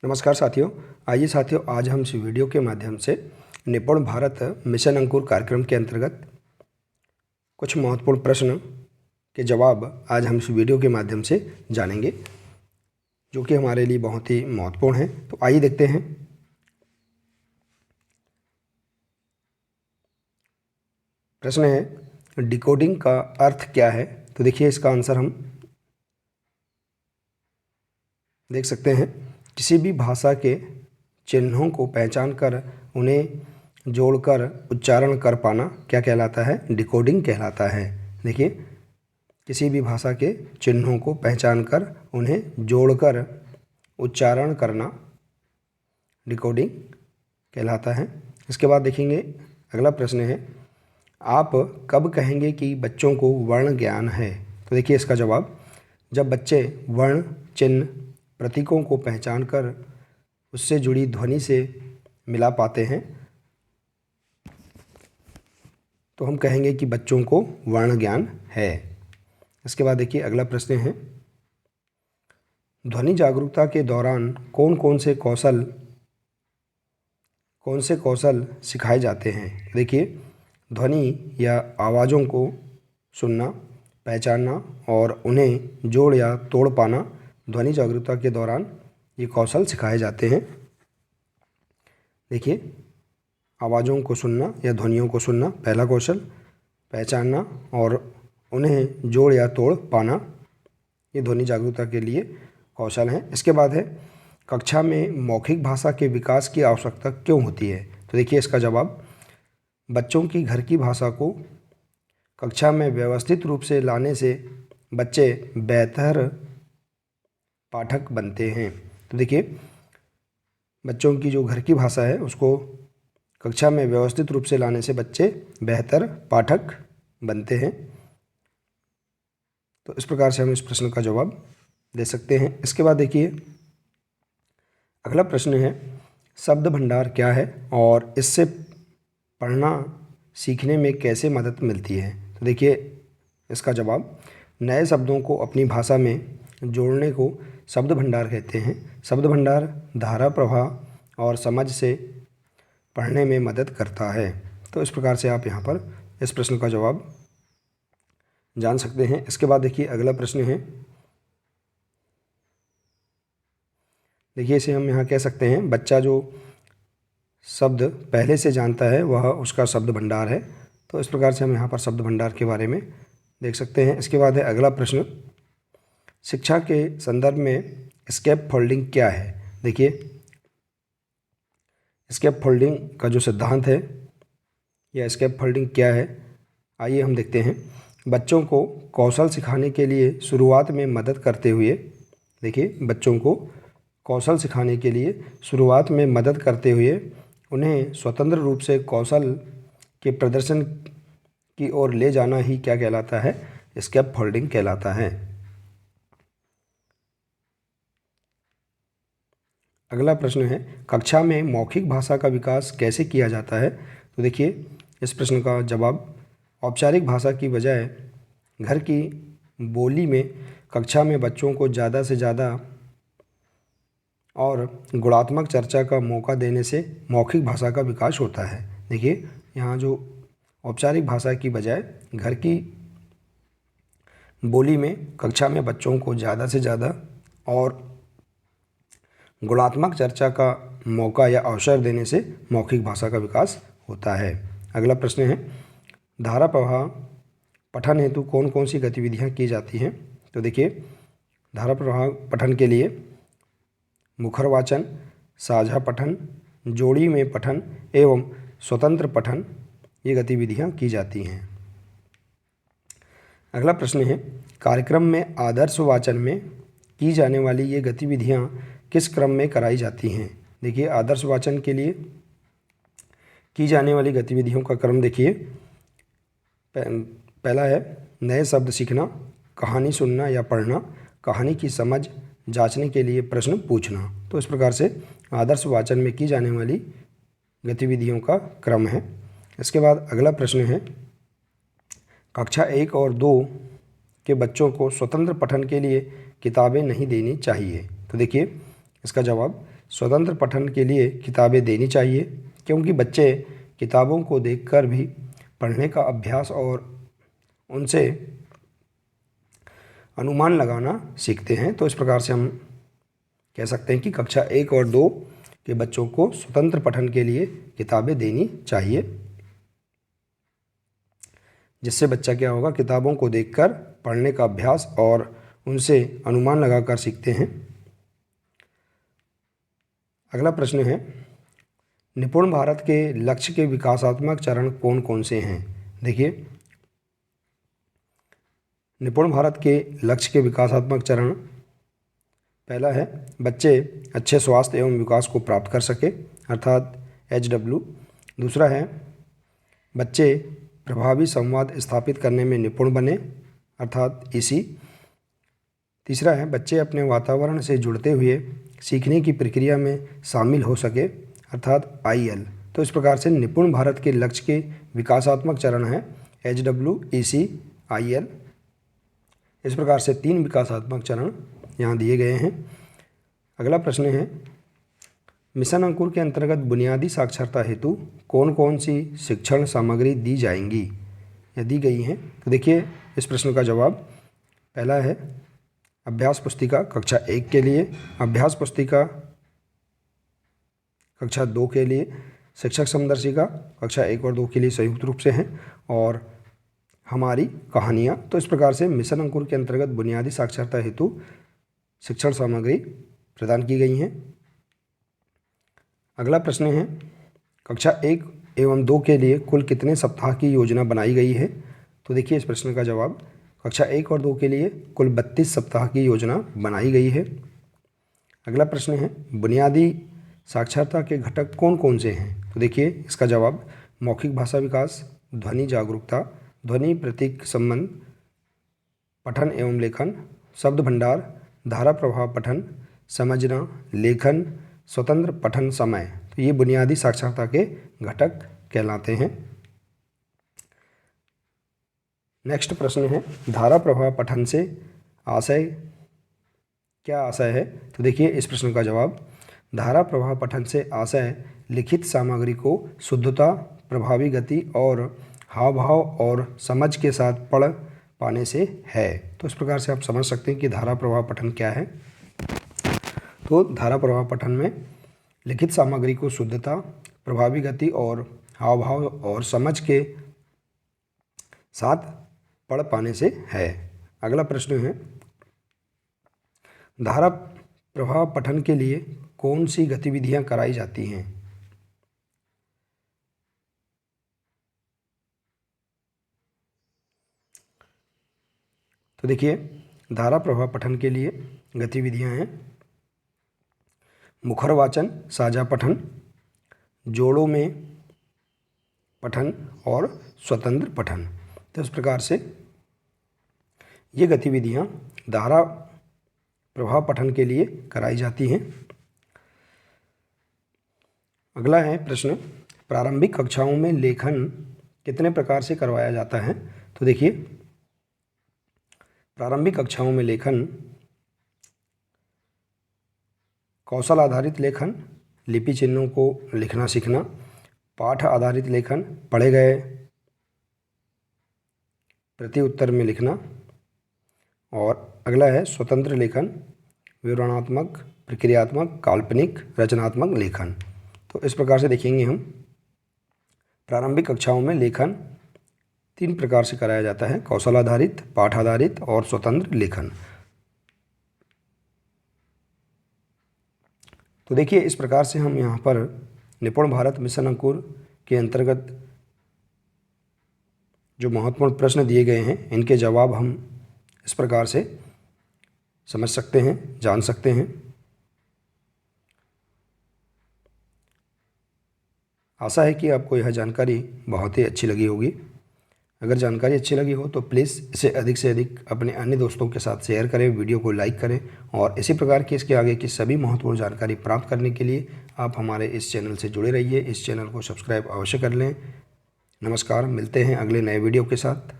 नमस्कार साथियों। आइए साथियों, आज हम इस वीडियो के माध्यम से निपुण भारत मिशन अंकुर कार्यक्रम के अंतर्गत कुछ महत्वपूर्ण प्रश्न के जवाब आज हम इस वीडियो के माध्यम से जानेंगे, जो कि हमारे लिए बहुत ही महत्वपूर्ण है। तो आइए देखते हैं। प्रश्न है, डिकोडिंग का अर्थ क्या है? तो देखिए, इसका आंसर हम देख सकते हैं। किसी भी भाषा के चिन्हों को पहचान कर उन्हें जोड़कर उच्चारण कर पाना क्या कहलाता है? डिकोडिंग कहलाता है। देखिए, किसी भी भाषा के चिन्हों को पहचान कर उन्हें जोड़कर उच्चारण करना डिकोडिंग कहलाता है। इसके बाद देखेंगे, अगला प्रश्न है, आप कब कहेंगे कि बच्चों को वर्ण ज्ञान है? तो देखिए, इसका जवाब, जब बच्चे वर्ण, चिन्ह, प्रतीकों को पहचान कर उससे जुड़ी ध्वनि से मिला पाते हैं तो हम कहेंगे कि बच्चों को वर्ण ज्ञान है। इसके बाद देखिए, अगला प्रश्न है, ध्वनि जागरूकता के दौरान कौन से कौशल सिखाए जाते हैं? देखिए, ध्वनि या आवाज़ों को सुनना, पहचानना और उन्हें जोड़ या तोड़ पाना ध्वनि जागरूकता के दौरान ये कौशल सिखाए जाते हैं। देखिए, आवाज़ों को सुनना या ध्वनियों को सुनना पहला कौशल, पहचानना और उन्हें जोड़ या तोड़ पाना ये ध्वनि जागरूकता के लिए कौशल हैं। इसके बाद है, कक्षा में मौखिक भाषा के विकास की आवश्यकता क्यों होती है? तो देखिए, इसका जवाब, बच्चों की घर की भाषा को कक्षा में व्यवस्थित रूप से लाने से बच्चे बेहतर पाठक बनते हैं। तो देखिए, बच्चों की जो घर की भाषा है उसको कक्षा में व्यवस्थित रूप से लाने से बच्चे बेहतर पाठक बनते हैं। तो इस प्रकार से हम इस प्रश्न का जवाब दे सकते हैं। इसके बाद देखिए, अगला प्रश्न है, शब्द भंडार क्या है और इससे पढ़ना सीखने में कैसे मदद मिलती है? तो देखिए, इसका जवाब, नए शब्दों को अपनी भाषा में जोड़ने को शब्द भंडार कहते हैं। शब्द भंडार धारा प्रवाह और समझ से पढ़ने में मदद करता है। तो इस प्रकार से आप यहाँ पर इस प्रश्न का जवाब जान सकते हैं। इसके बाद देखिए, अगला प्रश्न है, देखिए इसे हम यहाँ कह सकते हैं, बच्चा जो शब्द पहले से जानता है वह उसका शब्द भंडार है। तो इस प्रकार से हम यहाँ पर शब्द भंडार के बारे में देख सकते हैं। इसके बाद है अगला प्रश्न, शिक्षा के संदर्भ में स्केप फोल्डिंग क्या है? देखिए, स्केप फोल्डिंग का जो सिद्धांत है या स्केप फोल्डिंग क्या है, आइए हम देखते हैं। बच्चों को कौशल सिखाने के लिए शुरुआत में मदद करते हुए, देखिए, बच्चों को कौशल सिखाने के लिए शुरुआत में मदद करते हुए उन्हें स्वतंत्र रूप से कौशल के प्रदर्शन की ओर ले जाना ही क्या कहलाता है? स्केप फोल्डिंग कहलाता है। अगला प्रश्न है, कक्षा में मौखिक भाषा का विकास कैसे किया जाता है? तो देखिए, इस प्रश्न का जवाब, औपचारिक भाषा की बजाय घर की बोली में कक्षा में बच्चों को ज़्यादा से ज़्यादा और गुणात्मक चर्चा का मौका देने से मौखिक भाषा का विकास होता है। देखिए, यहाँ जो औपचारिक भाषा की बजाय घर की बोली में कक्षा में बच्चों को ज़्यादा से ज़्यादा और गुणात्मक चर्चा का मौका या अवसर देने से मौखिक भाषा का विकास होता है। अगला प्रश्न है, धारा प्रवाह पठन हेतु कौन कौन सी गतिविधियाँ की जाती हैं? तो देखिए, धारा प्रवाह पठन के लिए मुखर वाचन, साझा पठन, जोड़ी में पठन एवं स्वतंत्र पठन ये गतिविधियाँ की जाती हैं। अगला प्रश्न है, कार्यक्रम में आदर्श वाचन में की जाने वाली ये गतिविधियाँ किस क्रम में कराई जाती हैं? देखिए, आदर्श वाचन के लिए की जाने वाली गतिविधियों का क्रम देखिए, पहला है नए शब्द सीखना, कहानी सुनना या पढ़ना, कहानी की समझ जांचने के लिए प्रश्न पूछना। तो इस प्रकार से आदर्श वाचन में की जाने वाली गतिविधियों का क्रम है। इसके बाद अगला प्रश्न है, कक्षा 1 और 2 के बच्चों को स्वतंत्र पठन के लिए किताबें नहीं देनी चाहिए? तो देखिए, इसका जवाब, स्वतंत्र पठन के लिए किताबें देनी चाहिए, क्योंकि बच्चे किताबों को देखकर भी पढ़ने का अभ्यास और उनसे अनुमान लगाना सीखते हैं। तो इस प्रकार से हम कह सकते हैं कि कक्षा 1 और 2 के बच्चों को स्वतंत्र पठन के लिए किताबें देनी चाहिए, जिससे बच्चा क्या होगा, किताबों को देखकर पढ़ने का अभ्यास और उनसे अनुमान लगाकर सीखते हैं। अगला प्रश्न है, निपुण भारत के लक्ष्य के विकासात्मक चरण कौन कौन से हैं? देखिए, निपुण भारत के लक्ष्य के विकासात्मक चरण, पहला है बच्चे अच्छे स्वास्थ्य एवं विकास को प्राप्त कर सके, अर्थात HW। दूसरा है बच्चे प्रभावी संवाद स्थापित करने में निपुण बने, अर्थात EC। तीसरा है बच्चे अपने वातावरण से जुड़ते हुए सीखने की प्रक्रिया में शामिल हो सके, अर्थात IL। तो इस प्रकार से निपुण भारत के लक्ष्य के विकासात्मक चरण हैं HW, EC, IL। इस प्रकार से 3 विकासात्मक चरण यहाँ दिए गए हैं। अगला प्रश्न है, मिशन अंकुर के अंतर्गत बुनियादी साक्षरता हेतु कौन कौन सी शिक्षण सामग्री दी जाएंगी? या दी गई हैं। तो देखिए, इस प्रश्न का जवाब पहला है अभ्यास पुस्तिका कक्षा 1 के लिए, अभ्यास पुस्तिका कक्षा 2 के लिए, शिक्षक समदर्शिका कक्षा 1 और 2 के लिए संयुक्त रूप से हैं, और हमारी कहानियाँ। तो इस प्रकार से मिशन अंकुर के अंतर्गत बुनियादी साक्षरता हेतु शिक्षण सामग्री प्रदान की गई हैं। अगला प्रश्न है, कक्षा 1 एवं 2 के लिए कुल कितने सप्ताह की योजना बनाई गई है? तो देखिए, इस प्रश्न का जवाब कक्षा 1 और 2 के लिए कुल 32 सप्ताह की योजना बनाई गई है। अगला प्रश्न है, बुनियादी साक्षरता के घटक कौन कौन से हैं? तो देखिए, इसका जवाब मौखिक भाषा विकास, ध्वनि जागरूकता, ध्वनि प्रतीक संबंध, पठन एवं लेखन, शब्द भंडार, धारा प्रवाह पठन, समझना, लेखन, स्वतंत्र पठन समय। तो ये बुनियादी साक्षरता के घटक कहलाते हैं। नेक्स्ट प्रश्न है, धारा प्रवाह पठन से आशय क्या आशय है? तो देखिए, इस प्रश्न का जवाब धारा प्रवाह पठन से आशय लिखित सामग्री को शुद्धता, प्रभावी गति और हाव भाव और समझ के साथ पढ़ पाने से है। तो इस प्रकार से आप समझ सकते हैं कि धारा प्रवाह पठन क्या है। तो धारा प्रवाह पठन में लिखित सामग्री को शुद्धता, प्रभावी गति और हाव भाव और समझ के साथ पढ़ पाने से है। अगला प्रश्न है, धारा प्रवाह पठन के लिए कौन सी गतिविधियां कराई जाती हैं? तो देखिए, धारा प्रवाह पठन के लिए गतिविधियां हैं मुखर वाचन, साझा पठन, जोड़ों में पठन और स्वतंत्र पठन। तो इस प्रकार से ये गतिविधियां धारा प्रवाह पठन के लिए कराई जाती हैं। अगला है प्रश्न, प्रारंभिक कक्षाओं में लेखन कितने प्रकार से करवाया जाता है? तो देखिए, प्रारंभिक कक्षाओं में लेखन कौशल आधारित लेखन, लिपि चिन्हों को लिखना सीखना, पाठ आधारित लेखन, पढ़े गए प्रति उत्तर में लिखना, और अगला है स्वतंत्र लेखन, विवरणात्मक, प्रक्रियात्मक, काल्पनिक, रचनात्मक लेखन। तो इस प्रकार से देखेंगे हम प्रारंभिक कक्षाओं में लेखन 3 प्रकार से कराया जाता है, कौशल आधारित, पाठ आधारित और स्वतंत्र लेखन। तो देखिए, इस प्रकार से हम यहाँ पर निपुण भारत मिशन अंकुर के अंतर्गत जो महत्वपूर्ण प्रश्न दिए गए हैं, इनके जवाब हम इस प्रकार से समझ सकते हैं, जान सकते हैं। आशा है कि आपको यह जानकारी बहुत ही अच्छी लगी होगी। अगर जानकारी अच्छी लगी हो तो प्लीज़ इसे अधिक से अधिक अपने अन्य दोस्तों के साथ शेयर करें, वीडियो को लाइक करें, और इसी प्रकार की इसके आगे की सभी महत्वपूर्ण जानकारी प्राप्त करने के लिए आप हमारे इस चैनल से जुड़े रहिए। इस चैनल को सब्सक्राइब अवश्य कर लें। नमस्कार, मिलते हैं अगले नए वीडियो के साथ।